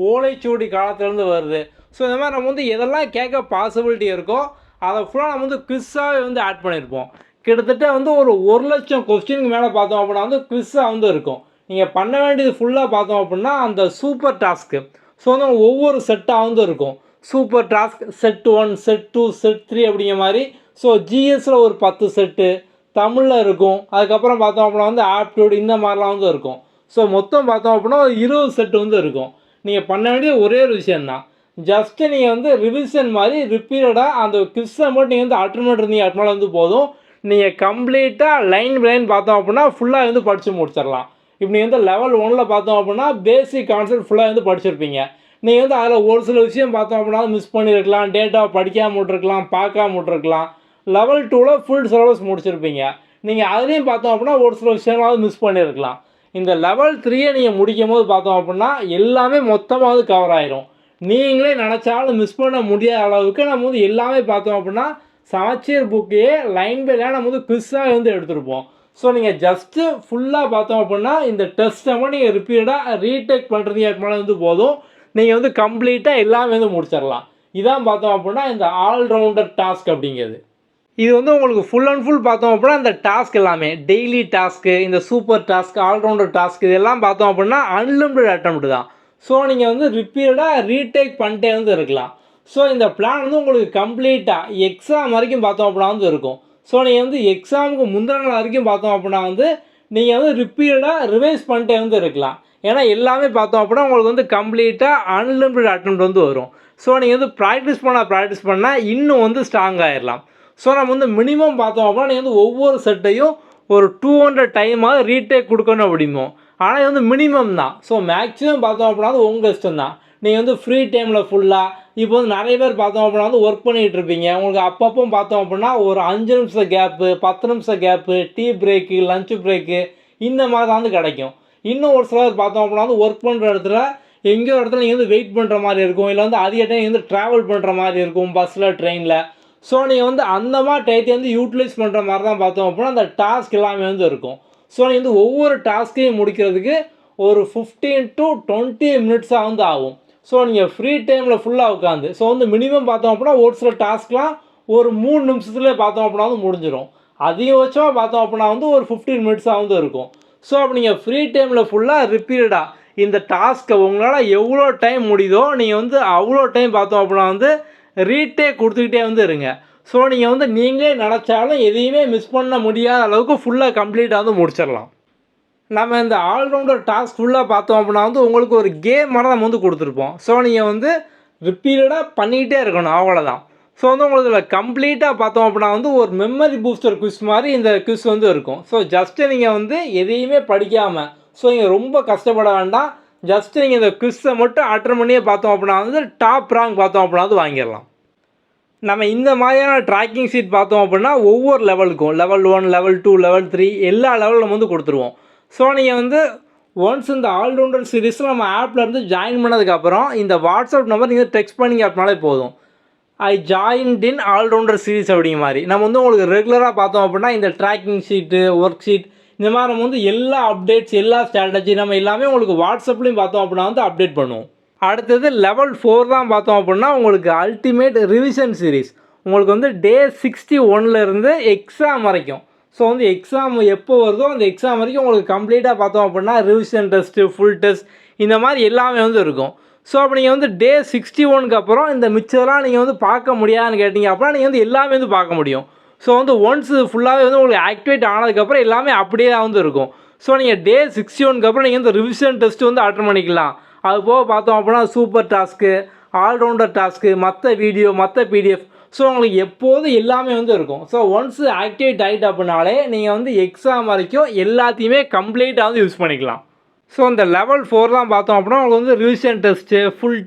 ஓலைச்சுவடி காலத்துலேருந்து வருது. ஸோ இந்த மாதிரி நம்ம வந்து எதெல்லாம் கேட்க பாசிபிலிட்டி இருக்கோ அதை ஃபுல்லாக நம்ம வந்து குவிஸாகவே வந்து ஆட் பண்ணியிருப்போம். கிட்டத்தட்ட வந்து ஒரு 1,00,000 கொஸ்டினுக்கு மேலே பார்த்தோம் அப்படின்னா வந்து குவிஸாக வந்து இருக்கும். நீங்கள் பண்ண வேண்டியது ஃபுல்லாக பார்த்தோம் அப்படின்னா அந்த சூப்பர் டாஸ்க்கு. ஸோ வந்து ஒவ்வொரு செட்டாக வந்து இருக்கும். Super task set 1, set 2, set 3 அப்படிங்கிற மாதிரி. ஸோ ஜிஎஸ்சில் ஒரு 10 செட்டு, தமிழில் இருக்கும். அதுக்கப்புறம் பார்த்தோம் அப்படின்னா வந்து ஆப்டிடியூட் இந்த மாதிரிலாம் வந்து இருக்கும். ஸோ மொத்தம் பார்த்தோம் அப்படின்னா ஒரு 20 செட்டு வந்து இருக்கும். நீங்கள் பண்ண வேண்டிய ஒரே ஒரு விஷயந்தான், ஜஸ்ட்டு நீங்கள் வந்து ரிவிஷன் மாதிரி ரிப்பீட்டடாக அந்த குவிஸை மட்டும் நீங்கள் வந்து அட்டன் பண்ணிருந்தீங்க அப்படின்னா வந்து போதும். நீங்கள் கம்ப்ளீட்டாக லைன் பை லைன் பார்த்தோம் அப்படின்னா ஃபுல்லாக வந்து படித்து முடிச்சிடலாம். இப்போ நீங்கள் வந்து லெவல் 1ல் பார்த்தோம் அப்படின்னா பேசிக் கான்செப்ட் ஃபுல்லாக வந்து படிச்சிருப்பீங்க. நீங்கள் வந்து அதில் ஒரு சில விஷயம் பார்த்தோம் அப்படின்னா மிஸ் பண்ணியிருக்கலாம், டேட்டாவை படிக்காமல் விட்ருக்கலாம், பார்க்காம விட்ருக்கலாம். லெவல் 2ல் ஃபுல் சிலபஸ் முடிச்சிருப்பீங்க. நீங்கள் அதுலேயும் பார்த்தோம் அப்படின்னா ஒரு சில விஷயங்களாவது மிஸ் பண்ணியிருக்கலாம். இந்த லெவல் 3யை நீங்கள் முடிக்கும் போது பார்த்தோம் அப்படின்னா எல்லாமே மொத்தமாக வந்து கவர் ஆயிரும். நீங்களே நினச்சாலும் மிஸ் பண்ண முடியாத அளவுக்கு நம்ம வந்து எல்லாமே பார்த்தோம் அப்படின்னா சமச்சீர் புக்கையே லைன் பை லைன் நம்ம வந்து குவிஸாக வந்து எடுத்துருப்போம். ஸோ நீங்கள் ஜஸ்ட்டு ஃபுல்லாக பார்த்தோம் அப்படின்னா இந்த டெஸ்ட்டை மட்டும் நீங்கள் ரிப்பீட்டடாக ரீடேக் பண்ணுறீங்க அப்படின்னா வந்து போதும். நீங்கள் வந்து கம்ப்ளீட்டாக எல்லாமே வந்து முடிச்சிடலாம். இதான் பார்த்தோம் அப்படின்னா இந்த ஆல்ரவுண்டர் டாஸ்க் அப்படிங்கிறது. இது வந்து உங்களுக்கு ஃபுல் அண்ட் ஃபுல் பார்த்தோம் அப்படின்னா இந்த டாஸ்க் எல்லாமே டெய்லி டாஸ்க்கு, இந்த சூப்பர் டாஸ்க், ஆல்ரவுண்டர் டாஸ்க் இதெல்லாம் பார்த்தோம் அப்படின்னா அன்லிமிட்டட் அட்டெம்ப்ட் தான். ஸோ நீங்கள் வந்து ரிப்பீட்டடாக ரீடேக் பண்ணிட்டே வந்து இருக்கலாம். ஸோ இந்த பிளான் வந்து உங்களுக்கு கம்ப்ளீட்டாக எக்ஸாம் வரைக்கும் பார்த்தோம் அப்படின்னா வந்து இருக்கும். ஸோ நீங்கள் வந்து எக்ஸாமுக்கு முந்தின நாள் வரைக்கும் பார்த்தோம் அப்படின்னா வந்து நீங்கள் வந்து ரிப்பீட்டடாக ரிவைஸ் பண்ணிட்டே வந்து இருக்கலாம். ஏன்னா எல்லாமே பார்த்தோம் அப்படின்னா உங்களுக்கு வந்து கம்ப்ளீட்டாக அன்லிமிட்டட் அட்டெம்ப்ட் வந்து வரும். ஸோ நீங்கள் வந்து ப்ராக்டிஸ் பண்ணால் இன்னும் வந்து ஸ்ட்ராங் ஆகிடலாம். ஸோ நம்ம வந்து மினிமம் பார்த்தோம் அப்படின்னா நீங்கள் வந்து ஒவ்வொரு செட்டையும் ஒரு 200 டைமாவது ரீடேக் கொடுக்கணும் அப்படிமோ. ஆனால் இது வந்து மினிமம் தான். ஸோ மேக்ஸிமம் பார்த்தோம் அப்படின்னா உங்கள் இஷ்டம் தான். நீங்கள் வந்து ஃப்ரீ டைமில் ஃபுல்லாக இப்போ வந்து நிறைய பேர் பார்த்தோம் அப்படின்னா வந்து ஒர்க் பண்ணிகிட்டு இருப்பீங்க. உங்களுக்கு அப்பப்போ பார்த்தோம் அப்படின்னா ஒரு 5 நிமிஷம் கேப்பு, 10 நிமிஷம் gap, tea break, lunch break இந்த மாதிரி தான் வந்து கிடைக்கும். இன்னும் ஒரு சிலர் பார்த்தோம் அப்படின்னா வந்து ஒர்க் பண்ணுற இடத்துல எங்கேயோ இடத்துல நீங்கள் வந்து வெயிட் பண்ணுற மாதிரி இருக்கும், இல்லை வந்து அதிக டைம் வந்து ட்ராவல் பண்ணுற மாதிரி இருக்கும் பஸ்ஸில், ட்ரெயினில். ஸோ நீங்கள் வந்து அந்த மாதிரி டயத்தை வந்து யூட்டிலைஸ் பண்ணுற மாதிரி தான் பார்த்தோம் அப்படின்னா அந்த டாஸ்க் எல்லாமே வந்து இருக்கும். ஸோ நீங்கள் வந்து ஒவ்வொரு டாஸ்க்கையும் முடிக்கிறதுக்கு ஒரு 15 to 20 மினிட்ஸாக வந்து ஆகும். ஸோ நீங்கள் ஃப்ரீ டைமில் ஃபுல்லாக உட்காந்து ஸோ வந்து மினிமம் பார்த்தோம் அப்படின்னா ஒரு சில டாஸ்க்லாம் ஒரு 3 நிமிஷத்துலேயே பார்த்தோம் அப்படின்னா வந்து முடிஞ்சிடும். அதிகபட்சமாக பார்த்தோம் அப்படின்னா வந்து ஒரு 15 மினிட்ஸாக வந்து இருக்கும். ஸோ அப்போ நீங்கள் ஃப்ரீ டைமில் ஃபுல்லாக ரிப்பீட்டடாக இந்த டாஸ்க்கை உங்களால் எவ்வளோ டைம் முடியுதோ நீங்கள் வந்து அவ்வளோ டைம் பார்த்தோம் அப்படின்னா வந்து ரீடேக் கொடுத்துக்கிட்டே வந்து இருங்க. ஸோ நீங்கள் வந்து நீங்களே நினச்சாலும் எதையுமே மிஸ் பண்ண முடியாத அளவுக்கு ஃபுல்லாக கம்ப்ளீட்டாக வந்து முடிச்சிடலாம். நம்ம இந்த ஆல்ரவுண்டர் டாஸ்க் ஃபுல்லாக பார்த்தோம் அப்படின்னா வந்து உங்களுக்கு ஒரு கேம் மாதிரி நம்ம வந்து கொடுத்துருப்போம். ஸோ நீங்கள் வந்து ரிப்பீட்டடாக பண்ணிக்கிட்டே இருக்கணும், அவ்வளோதான். ஸோ வந்து உங்களுக்கு இதில் கம்ப்ளீட்டாக பார்த்தோம் அப்படின்னா வந்து ஒரு மெமரி பூஸ்டர் குவிஸ் மாதிரி இந்த குவிஸ் வந்து இருக்கும். ஸோ ஜஸ்ட்டு நீங்கள் வந்து எதையுமே படிக்காமல் ஸோ நீங்கள் ரொம்ப கஷ்டப்பட வேண்டாம். ஜஸ்ட்டு நீங்கள் இந்த குவிஸை மட்டும் அட்டன் பண்ணியே பார்த்தோம் அப்படின்னா வந்து டாப் ரேங்க் பார்த்தோம் அப்படின்னா வந்து வாங்கிடலாம். நம்ம இந்த மாதிரியான ட்ராக்கிங் ஷீட் பார்த்தோம் அப்படின்னா ஒவ்வொரு லெவலுக்கும் லெவல் 1, லெவல் 2, லெவல் 3 எல்லா லெவலில் நம்ம வந்து கொடுத்துருவோம். ஸோ நீங்கள் வந்து ஒன்ஸ் இந்த ஆல்ரவுண்டர் சீரீஸில் நம்ம ஆப்பில் இருந்து ஜாயின் பண்ணதுக்கப்புறம் இந்த வாட்ஸ்அப் நம்பர் நீங்கள் டெக்ஸ்ட் பண்ணிங்க அப்படின்னாலே போதும். I joined in allrounder series அப்படிங்கிற மாதிரி நம்ம வந்து உங்களுக்கு ரெகுலராக பார்த்தோம் அப்படின்னா இந்த ட்ராக்கிங் ஷீட்டு, ஒர்க் ஷீட் இந்த மாதிரி நம்ம வந்து எல்லா அப்டேட்ஸ், எல்லா ஸ்ட்ராட்டஜி நம்ம எல்லாமே உங்களுக்கு வாட்ஸ்அப்லேயும் பார்த்தோம் அப்படின்னா வந்து அப்டேட் பண்ணுவோம். அடுத்தது லெவல் 4 தான் பார்த்தோம் அப்படின்னா உங்களுக்கு அல்டிமேட் ரிவிஷன் சீரீஸ். உங்களுக்கு வந்து டே 61 எக்ஸாம் வரைக்கும். ஸோ வந்து எக்ஸாம் எப்போ வருதோ அந்த எக்ஸாம் வரைக்கும் உங்களுக்கு கம்ப்ளீட்டாக பார்த்தோம் அப்படின்னா ரிவிஷன் டெஸ்ட்டு, ஃபுல் டெஸ்ட் இந்த மாதிரி எல்லாமே வந்து இருக்கும். ஸோ அப்போ நீங்கள் வந்து டே 61க்கு அப்புறம் இந்த மிச்சதெல்லாம் நீங்கள் வந்து பார்க்க முடியாதுன்னு கேட்டிங்க அப்படின்னா நீங்கள் வந்து எல்லாமே வந்து பார்க்க முடியும். ஸோ வந்து ஒன்ஸ் ஃபுல்லாகவே வந்து உங்களுக்கு ஆக்டிவேட் ஆனதுக்கப்புறம் எல்லாமே அப்படியே தான் வந்து இருக்கும். ஸோ நீங்கள் டே 61க்கு அப்புறம் நீங்கள் வந்து ரிவிஷன் டெஸ்ட் வந்து அட்டன் பண்ணிக்கலாம். அது போக பார்த்தோம் அப்படின்னா சூப்பர் டாஸ்க்கு, ஆல்ரவுண்டர் டாஸ்க்கு, மற்ற வீடியோ, மற்ற பிடிஎஃப், ஸோ உங்களுக்கு எப்போதும் எல்லாமே வந்து இருக்கும். ஸோ ஒன்ஸ் ஆக்டிவேட் ஆகிட்டு அப்படின்னாலே நீங்கள் வந்து எக்ஸாம் வரைக்கும் எல்லாத்தையுமே கம்ப்ளீட்டாக வந்து யூஸ் பண்ணிக்கலாம். ஸோ இந்த லெவல் 4 தான் பார்த்தோம் அப்படின்னா உங்களுக்கு வந்து revision test,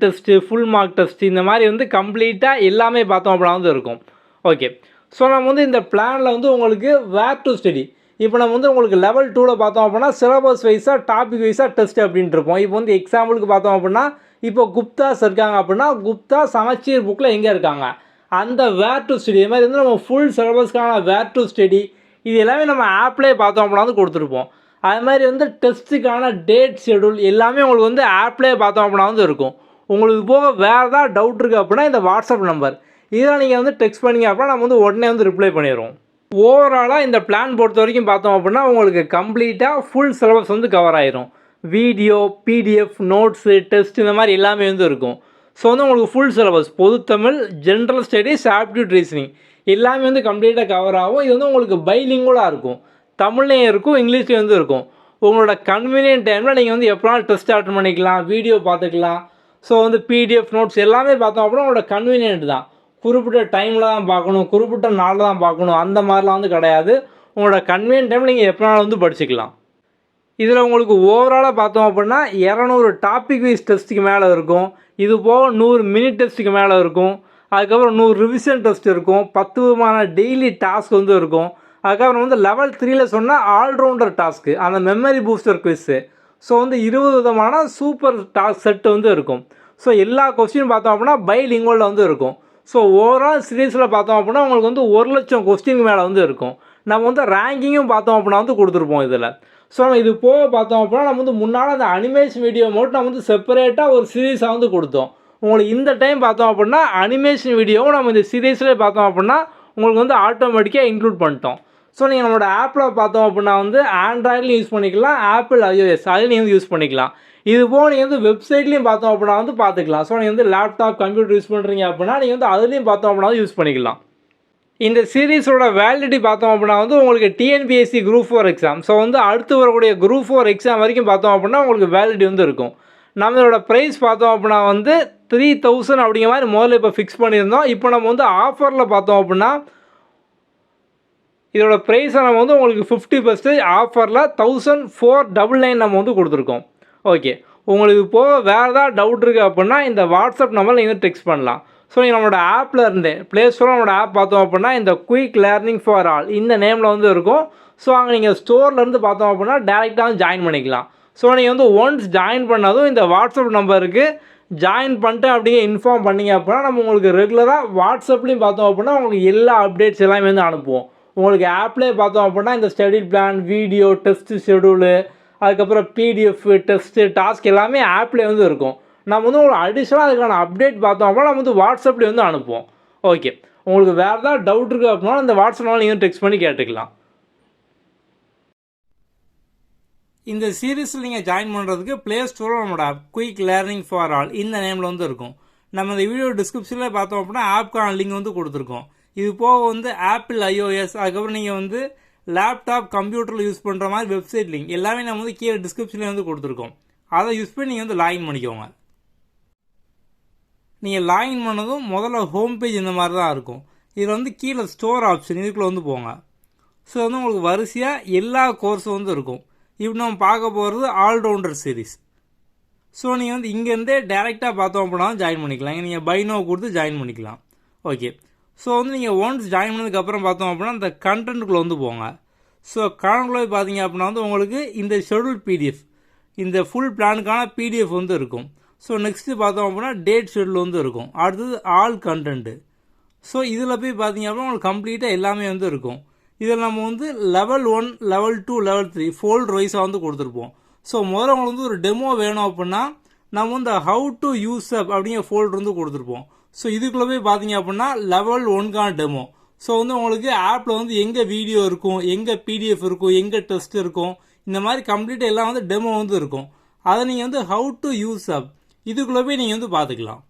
full mark test, இந்த மாதிரி வந்து கம்ப்ளீட்டாக எல்லாமே பார்த்தோம் அப்படின்னா வந்து இருக்கும். ஓகே, ஸோ நம்ம வந்து இந்த பிளானில் வந்து உங்களுக்கு வேர் டு ஸ்டடி, இப்போ நம்ம வந்து உங்களுக்கு லெவல் 2ல் பார்த்தோம் அப்படின்னா சிலபஸ் வைஸாக டாபிக் வைஸாக டெஸ்ட் அப்படின்ட்டு இருப்போம். இப்போ வந்து எக்ஸாம்பிளுக்கு பார்த்தோம் அப்படின்னா இப்போ குப்தாஸ் இருக்காங்க அப்படின்னா குப்தா சமச்சீர் புக்கில் எங்கே இருக்காங்க, அந்த வேர் டு ஸ்டடி, இது மாதிரி வந்து நம்ம ஃபுல் சிலபஸ்க்கான வேர் டு ஸ்டடி இது எல்லாமே நம்ம ஆப்லேயே பார்த்தோம் அப்படின்னா வந்து கொடுத்துருப்போம். அது மாதிரி வந்து டெஸ்ட்டுக்கான டேட் ஷெடியூல் எல்லாமே உங்களுக்கு வந்து ஆப்லேயே பார்த்தோம் அப்படின்னா வந்து இருக்கும். உங்களுக்கு போக வேறு ஏதாவது டவுட் இருக்குது அப்படின்னா இந்த வாட்ஸ்அப் நம்பர் இதெல்லாம் நீங்கள் வந்து டெக்ஸ்ட் பண்ணிங்க அப்படின்னா நம்ம வந்து உடனே வந்து ரிப்ளை பண்ணிடுவோம். ஓவராலாக இந்த பிளான் பொறுத்த வரைக்கும் பார்த்தோம் அப்படின்னா உங்களுக்கு கம்ப்ளீட்டாக ஃபுல் சிலபஸ் வந்து கவர் ஆயிரும். வீடியோ, பிடிஎஃப், நோட்ஸு, டெஸ்ட் இந்த மாதிரி எல்லாமே வந்து இருக்கும். ஸோ வந்து உங்களுக்கு ஃபுல் சிலபஸ் பொதுத்தமிழ், ஜென்ரல் ஸ்டடீஸ், ஆப்டிடியூட் ரீசனிங் எல்லாமே வந்து கம்ப்ளீட்டாக கவர் ஆகும். இது வந்து உங்களுக்கு பைலிங்குவலாக இருக்கும். தமிழ்லேயும் இருக்கும், இங்கிலீஷ்லேயும் வந்து இருக்கும். உங்களோட கன்வீனியன்ட் டைமில் நீங்கள் வந்து எப்போனாலும் டெஸ்ட் அட்டன் பண்ணிக்கலாம், வீடியோ பார்த்துக்கலாம். ஸோ வந்து பிடிஎஃப், நோட்ஸ் எல்லாமே பார்த்தோம் அப்படின்னா உங்களோட கன்வீனியன்ட் தான். குறிப்பிட்ட டைமில் தான் பார்க்கணும், குறிப்பிட்ட நாளில் தான் பார்க்கணும், அந்த மாதிரிலாம் வந்து கிடையாது. உங்களோட கன்வீனியன்ட் டைமில் நீங்கள் எப்போனாலும் வந்து படிச்சுக்கலாம். இதில் உங்களுக்கு ஓவராலாக பார்த்தோம் அப்படின்னா 200 டாபிக் வைஸ் டெஸ்ட்டுக்கு மேலே இருக்கும். இது போக 100 மினி டெஸ்ட்டுக்கு மேலே இருக்கும். அதுக்கப்புறம் 100 ரிவிஷன் டெஸ்ட் இருக்கும். 10 விதமான டெய்லி டாஸ்க் வந்து இருக்கும். அதுக்கப்புறம் வந்து லெவல் 3ல் சொன்னால் ஆல்ரவுண்டர் டாஸ்க்கு, அந்த மெமரி பூஸ்டர் குவிஸ்ஸு. ஸோ வந்து 20 விதமான சூப்பர் டாஸ்க் செட்டு வந்து இருக்கும். ஸோ எல்லா கொஸ்டின் பார்த்தோம் அப்படின்னா பைலிங்குவலில் வந்து இருக்கும். ஸோ ஓவரால் சீரீஸில் பார்த்தோம் அப்படின்னா உங்களுக்கு வந்து 1,00,000 கொஸ்டினுக்கு மேலே வந்து இருக்கும். நம்ம வந்து ரேங்கிங்கும் பார்த்தோம் அப்படின்னா வந்து கொடுத்துருப்போம் இதில். ஸோ நம்ம இது போக பார்த்தோம் அப்படின்னா நம்ம வந்து முன்னால் அந்த அனிமேஷன் வீடியோ மட்டும் நம்ம வந்து செப்பரேட்டாக ஒரு சீரீஸாக வந்து கொடுத்தோம். உங்களுக்கு இந்த டைம் பார்த்தோம் அப்படின்னா அனிமேஷன் வீடியோவும் நம்ம இந்த சீரீஸ்லேயே பார்த்தோம் அப்படின்னா உங்களுக்கு வந்து ஆட்டோமேட்டிக்காக இன்க்ளூட் பண்ணிட்டோம். ஸோ நீங்கள் நம்மளோட ஆப்பில் பார்த்தோம் அப்படின்னா வந்து ஆண்ட்ராய்ட்லையும் யூஸ் பண்ணிக்கலாம், ஆப்பிள் iOS அதுலேயும் நீங்கள் வந்து யூஸ் பண்ணிக்கலாம். இது போக நீங்கள் வந்து வெப்சைட்லேயும் பார்த்தோம் அப்படின்னா வந்து பார்த்துக்கலாம். ஸோ நீங்கள் வந்து லேப்டாப், கம்ப்யூட்டர் யூஸ் பண்ணுறீங்க அப்படின்னா நீங்கள் வந்து அதுலேயும் பார்த்தோம் அப்படின்னா யூஸ் பண்ணிக்கலாம். இந்த சீரீஸோட வேலிடிட்டி பார்த்தோம் அப்படின்னா வந்து உங்களுக்கு டிஎன்பிஎஸ்சி குரூப் 4 எக்ஸாம், ஸோ வந்து அடுத்து வரக்கூடிய குரூப் 4 எக்ஸாம் வரைக்கும் பார்த்தோம் அப்படின்னா உங்களுக்கு வேலிடிட்டி வந்து இருக்கும். நம்மளோட ப்ரைஸ் பார்த்தோம் அப்படின்னா வந்து 3000 அப்படிங்கிற மாதிரி முதல்ல இப்போ ஃபிக்ஸ் பண்ணியிருந்தோம். இப்போ நம்ம வந்து ஆஃபரில் பார்த்தோம் அப்படின்னா இதோட ப்ரைஸை நம்ம வந்து உங்களுக்கு 50% ஆஃபரில் 1499 நம்ம வந்து கொடுத்துருக்கோம். ஓகே, உங்களுக்கு போக வேறு ஏதாவது டவுட் இருக்குது அப்படின்னா இந்த வாட்ஸ்அப் நம்பர் நீங்கள் வந்து டெக்ஸ்ட் பண்ணலாம். ஸோ நீங்கள் நம்மளோட ஆப்பில் இருந்தே ப்ளே ஸ்டோரில் நம்மளோட ஆப் பார்த்தோம் அப்படின்னா இந்த குயிக் லேர்னிங் ஃபார் ஆல் இந்த நேமில் வந்து இருக்கும். ஸோ அங்கே நீங்கள் ஸ்டோர்லேருந்து பார்த்தோம் அப்படின்னா டேரெக்டாக வந்து ஜாயின் பண்ணிக்கலாம். ஸோ நீங்கள் வந்து ஒன்ஸ் ஜாயின் பண்ணதும் இந்த வாட்ஸ்அப் நம்பருக்கு ஜாயின் பண்ணிட்டேன் அப்படிங்க இன்ஃபார்ம் பண்ணிங்க அப்படின்னா நம்ம உங்களுக்கு ரெகுலராக வாட்ஸ்அப்லேயும் பார்த்தோம் அப்படின்னா உங்களுக்கு எல்லா அப்டேட்ஸ் எல்லாமே வந்து அனுப்புவோம். உங்களுக்கு ஆப்லேயே பார்த்தோம் அப்படின்னா இந்த study plan, video, test schedule, அதுக்கப்புறம் பிடிஎஃப், டெஸ்ட்டு, டாஸ்க் எல்லாமே ஆப்லேயே வந்து இருக்கும். நம்ம வந்து உங்களுக்கு அடிஷ்னலாக அதுக்கான அப்டேட் பார்த்தோம் அப்படின்னா நம்ம வந்து வாட்ஸ்அப்லேயே வந்து அனுப்புவோம். ஓகே, உங்களுக்கு வேறு ஏதாவது டவுட் இருக்குது அப்படின்னா இந்த வாட்ஸ்அப்னால் நீங்கள் டெக்ஸ்ட் பண்ணி கேட்டுக்கலாம். இந்த சீரீஸில் நீங்கள் ஜாயின் பண்ணுறதுக்கு ப்ளே ஸ்டோரில் நம்மளோட app quick learning for all இந்த நேமில் வந்து இருக்கும். நம்ம இந்த வீடியோ டிஸ்கிரிப்ஷனில் பார்த்தோம் அப்படின்னா ஆப்க்கான லிங்க் வந்து கொடுத்துருக்கோம். இது போக வந்து ஆப்பிள் iOS, அதுக்கப்புறம் நீங்கள் வந்து லேப்டாப், கம்ப்யூட்டரில் யூஸ் பண்ணுற மாதிரி வெப்சைட் லிங்க் எல்லாமே நம்ம வந்து கீழே டிஸ்கிரிப்ஷனில் வந்து கொடுத்துருக்கோம். அதை யூஸ் பண்ணி நீங்கள் வந்து லாகின் பண்ணிக்கோங்க. நீங்கள் லாகின் பண்ணதும் முதல்ல ஹோம் பேஜ் இந்த மாதிரி தான் இருக்கும். இதில் வந்து கீழே ஸ்டோர் ஆப்ஷன் இதுக்குள்ளே வந்து போங்க. ஸோ வந்து உங்களுக்கு வரிசையாக எல்லா கோர்ஸும் வந்து இருக்கும். இப்போ நம்ம பார்க்க போகிறது ஆல்ரவுண்டர் சீரீஸ். ஸோ நீங்கள் வந்து இங்கேருந்தே டேரெக்டாக பார்த்தோம் அப்படின்னா ஜாயின் பண்ணிக்கலாம். நீங்கள் பைனோ கொடுத்து ஜாயின் பண்ணிக்கலாம். ஓகே, ஸோ வந்து நீங்கள் ஒன்ஸ் ஜாயின் பண்ணதுக்கப்புறம் பார்த்தோம் அப்படின்னா இந்த கண்டென்ட்டுக்குள்ளே வந்து போங்க. ஸோ கண்டென்ட்குள்ளே பார்த்தீங்க அப்படின்னா வந்து உங்களுக்கு இந்த ஷெடியூல் பிடிஎஃப், இந்த ஃபுல் பிளானுக்கான பிடிஎஃப் வந்து இருக்கும். ஸோ நெக்ஸ்ட்டு பார்த்தோம் அப்படின்னா டேட் ஷெடியூல் வந்து இருக்கும். அடுத்தது ஆல் கண்டென்ட்டு. ஸோ இதில் போய் பார்த்தீங்க அப்படின்னா உங்களுக்கு கம்ப்ளீட்டாக எல்லாமே வந்து இருக்கும். இதில் நம்ம வந்து லெவல் 1, லெவல் 2, லெவல் 3 ஃபோல்டர் வைஸாக வந்து கொடுத்துருப்போம். ஸோ முதல்ல உங்களுக்கு வந்து ஒரு டெமோ வேணும் அப்படின்னா நம்ம வந்து ஹவு டு யூஸ் அப் அப்படிங்கிற ஃபோல்டர் வந்து கொடுத்துருப்போம். ஸோ இதுக்குள்ளே போய் பார்த்தீங்க அப்படின்னா லெவல் 1க்கான டெமோ. ஸோ வந்து உங்களுக்கு ஆப்பில் வந்து எங்கே வீடியோ இருக்கும், எங்கே பிடிஎஃப் இருக்கும், எங்கே டெஸ்ட் இருக்கும், இந்த மாதிரி கம்ப்ளீட்டாக எல்லாம் வந்து டெமோ வந்து இருக்கும். அதை நீங்கள் வந்து ஹவு டு யூஸ் அப் இதுக்குள்ளே போய் நீங்கள் வந்து பார்த்துக்கலாம்.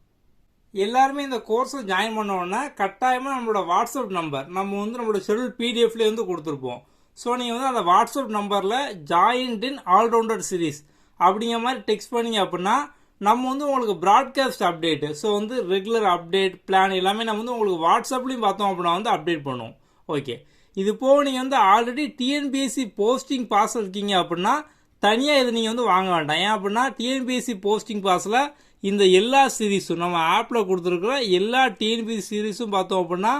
எல்லாருமே இந்த கோர்ஸை ஜாயின் பண்ண உடனே கட்டாயமாக நம்மளோட வாட்ஸ்அப் நம்பர் நம்ம வந்து நம்மளோட ஷெடியூல் பிடிஎஃப்லேயே வந்து கொடுத்துருப்போம். ஸோ நீங்கள் வந்து அந்த வாட்ஸ்அப் நம்பரில் ஜாயின்ட் இன் ஆல்ரவுண்டர் சீரீஸ் அப்படிங்கிற மாதிரி டெக்ஸ்ட் பண்ணிங்க அப்படின்னா நம்ம வந்து உங்களுக்கு ப்ராட்காஸ்ட் அப்டேட்டு, ஸோ வந்து ரெகுலர் அப்டேட் பிளான் எல்லாமே நம்ம வந்து உங்களுக்கு வாட்ஸ்அப்லேயும் பார்த்தோம் அப்படின்னா வந்து அப்டேட் பண்ணுவோம். ஓகே, இது போக நீங்கள் வந்து ஆல்ரெடி டிஎன்பிஎஸ்சி போஸ்டிங் பாஸ் இருக்கீங்க அப்படின்னா தனியாக இது நீங்கள் வந்து வாங்க வேண்டாம். ஏன் அப்படின்னா டிஎன்பிஎஸ்சி போஸ்டிங் பாஸில் இந்த எல்லா சீரீஸும் நம்ம ஆப்பில் கொடுத்துருக்குற எல்லா டிஎன்பிஎஸ்சி சீரீஸும் பார்த்தோம் அப்படின்னா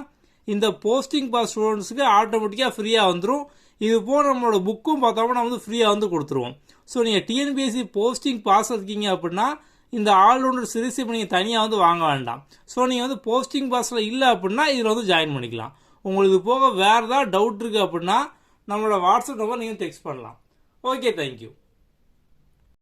இந்த போஸ்டிங் பாஸ் ஸ்டூடெண்ட்ஸுக்கு ஆட்டோமேட்டிக்காக ஃப்ரீயாக வந்துடும். இது போக நம்மளோட புக்கும் பார்த்தோம்னா வந்து ஃப்ரீயாக வந்து கொடுத்துருவோம். ஸோ நீங்கள் டிஎன்பிஎஸ்சி போஸ்டிங் பாஸ் இருக்கீங்க அப்படின்னா இந்த ஆல்ரவுண்டர் சீரீஸ் இப்போ நீங்கள் தனியாக வந்து வாங்க வேண்டாம். ஸோ நீங்கள் வந்து போஸ்டிங் பாஸில் இல்லை அப்படின்னா இதில் வந்து ஜாயின் பண்ணிக்கலாம். உங்களுக்கு போக வேறு ஏதாவது டவுட் இருக்குது அப்படின்னா நம்மளோட வாட்ஸ்அப் நம்பர் நீங்கள் டெக்ஸ்ட் பண்ணலாம். Okay, thank you.